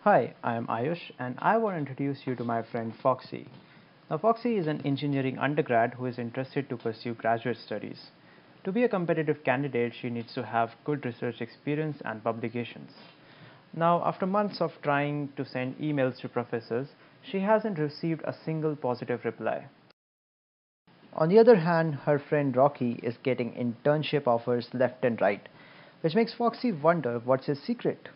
Hi, I am Ayush and I want to introduce you to my friend Foxy. Now, Foxy is an engineering undergrad who is interested to pursue graduate studies. To be a competitive candidate, she needs to have good research experience and publications. Now, after months of trying to send emails to professors, she hasn't received a single positive reply. On the other hand, her friend Rocky is getting internship offers left and right, which makes Foxy wonder what's his secret.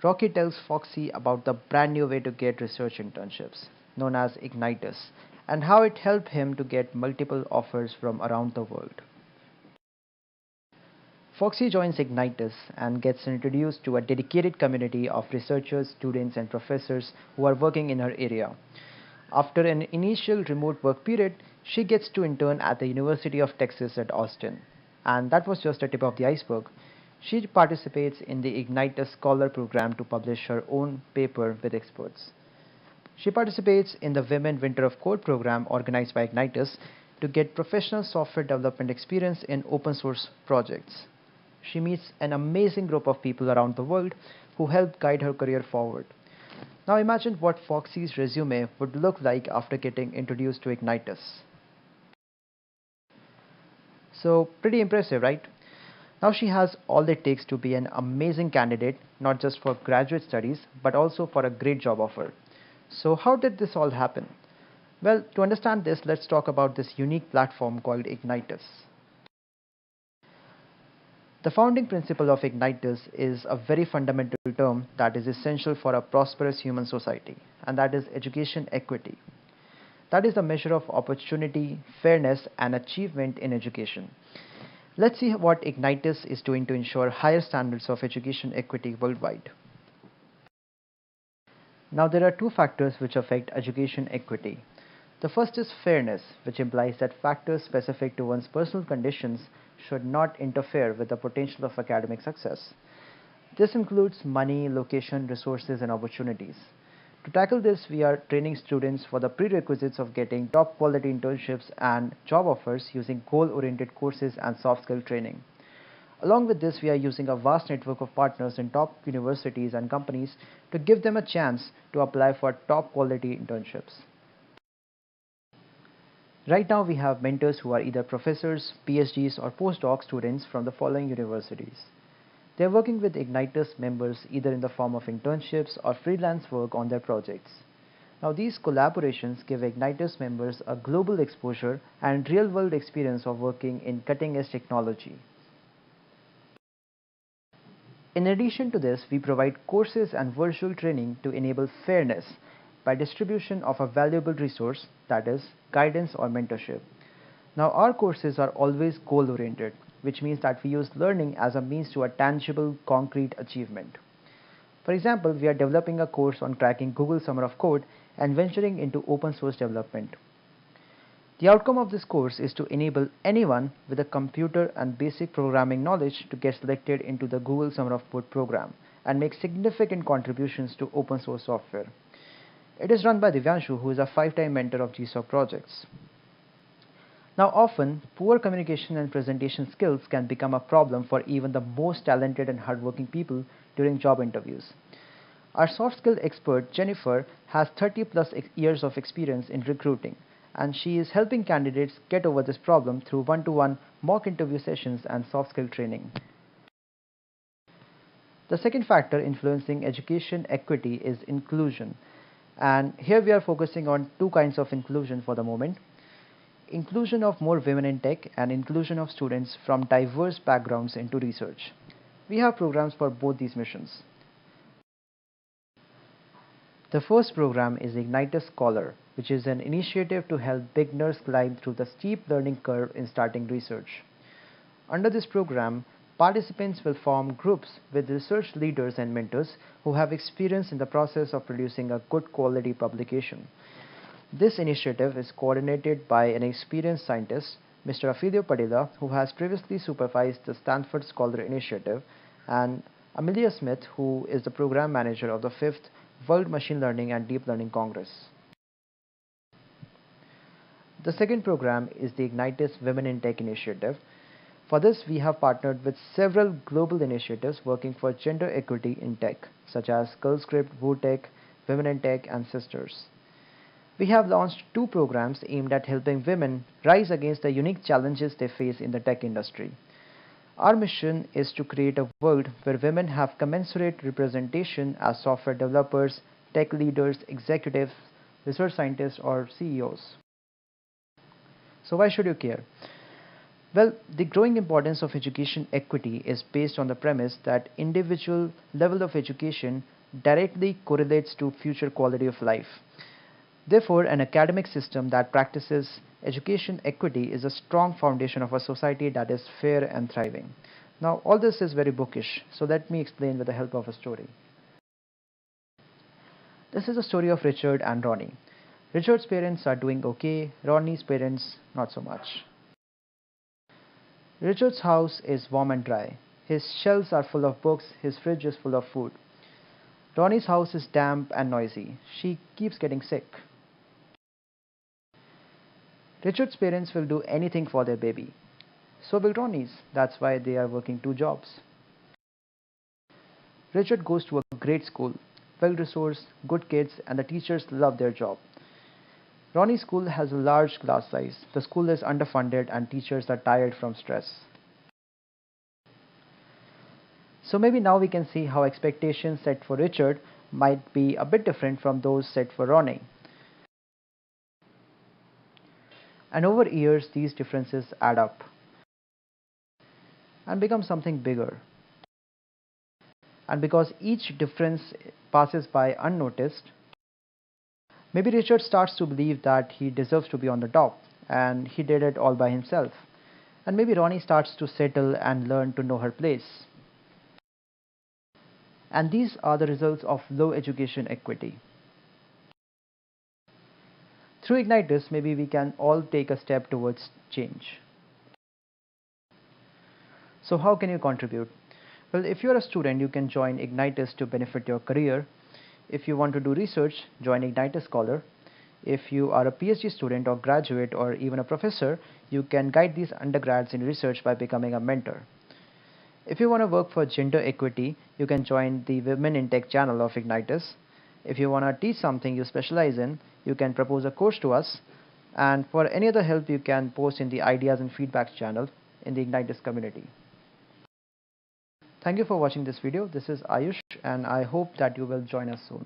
Rocky tells Foxy about the brand new way to get research internships, known as Ignitus, and how it helped him to get multiple offers from around the world. Foxy joins Ignitus and gets introduced to a dedicated community of researchers, students, and professors who are working in her area. After an initial remote work period, she gets to intern at the University of Texas at Austin. And that was just the tip of the iceberg. She participates in the Ignitus Scholar program to publish her own paper with experts. She participates in the Women Winter of Code program organized by Ignitus to get professional software development experience in open source projects. She meets an amazing group of people around the world who help guide her career forward. Now imagine what Foxy's resume would look like after getting introduced to Ignitus. So, pretty impressive, right? Now she has all it takes to be an amazing candidate, not just for graduate studies, but also for a great job offer. So, how did this all happen? Well, to understand this, let's talk about this unique platform called Ignitus. The founding principle of Ignitus is a very fundamental term that is essential for a prosperous human society, and that is education equity. That is the measure of opportunity, fairness, and achievement in education. Let's see what Ignitus is doing to ensure higher standards of education equity worldwide. Now, there are two factors which affect education equity. The first is fairness, which implies that factors specific to one's personal conditions should not interfere with the potential of academic success. This includes money, location, resources, and opportunities. To tackle this, we are training students for the prerequisites of getting top quality internships and job offers using goal-oriented courses and soft skill training. Along with this, we are using a vast network of partners in top universities and companies to give them a chance to apply for top quality internships. Right now, we have mentors who are either professors, PhDs, or postdoc students from the following universities. They are working with Ignitus members either in the form of internships or freelance work on their projects. Now, these collaborations give Ignitus members a global exposure and real world experience of working in cutting edge technology. In addition to this, we provide courses and virtual training to enable fairness by distribution of a valuable resource, that is, guidance or mentorship. Now, our courses are always goal oriented, which means that we use learning as a means to a tangible, concrete achievement. For example, we are developing a course on cracking Google Summer of Code and venturing into open source development. The outcome of this course is to enable anyone with a computer and basic programming knowledge to get selected into the Google Summer of Code program and make significant contributions to open source software. It is run by Divyanshu, who is a 5-time mentor of GSOC projects. Now, often, poor communication and presentation skills can become a problem for even the most talented and hardworking people during job interviews. Our soft skill expert, Jennifer, has 30 plus years of experience in recruiting, and she is helping candidates get over this problem through one-to-one mock interview sessions and soft skill training. The second factor influencing education equity is inclusion, and here we are focusing on two kinds of inclusion for the moment: inclusion of more women in tech and inclusion of students from diverse backgrounds into research. We have programs for both these missions. The first program is Ignitus Scholar, which is an initiative to help beginners climb through the steep learning curve in starting research. Under this program, participants will form groups with research leaders and mentors who have experience in the process of producing a good quality publication. This initiative is coordinated by an experienced scientist, Mr. Afideo Padilla, who has previously supervised the Stanford Scholar Initiative, and Amelia Smith, who is the program manager of the 5th World Machine Learning and Deep Learning Congress. The second program is the Ignitus Women in Tech initiative. For this, we have partnered with several global initiatives working for gender equity in tech, such as GirlScript, WooTech, Women in Tech, and Sisters. We have launched two programs aimed at helping women rise against the unique challenges they face in the tech industry. Our mission is to create a world where women have commensurate representation as software developers, tech leaders, executives, research scientists, or CEOs. So why should you care? Well, the growing importance of education equity is based on the premise that individual level of education directly correlates to future quality of life. Therefore, an academic system that practices education equity is a strong foundation of a society that is fair and thriving. Now, all this is very bookish, so let me explain with the help of a story. This is a story of Richard and Ronnie. Richard's parents are doing okay, Ronnie's parents not so much. Richard's house is warm and dry. His shelves are full of books, his fridge is full of food. Ronnie's house is damp and noisy. She keeps getting sick. Richard's parents will do anything for their baby. So will Ronnie's. That's why they are working two jobs. Richard goes to a great school, well-resourced, good kids, and the teachers love their job. Ronnie's school has a large class size. The school is underfunded and teachers are tired from stress. So maybe now we can see how expectations set for Richard might be a bit different from those set for Ronnie. And over years, these differences add up and become something bigger. And because each difference passes by unnoticed, maybe Richard starts to believe that he deserves to be on the top and he did it all by himself. And maybe Ronnie starts to settle and learn to know her place. And these are the results of low education equity. Through Ignitus, maybe we can all take a step towards change. So how can you contribute? Well, if you're a student, you can join Ignitus to benefit your career. If you want to do research, join Ignitus Scholar. If you are a PhD student or graduate or even a professor, you can guide these undergrads in research by becoming a mentor. If you want to work for gender equity, you can join the Women in Tech channel of Ignitus. If you want to teach something you specialize in, you can propose a course to us. And for any other help, you can post in the ideas and feedbacks channel in the Ignitus community. Thank you for watching this video. This is Ayush, and I hope that you will join us soon.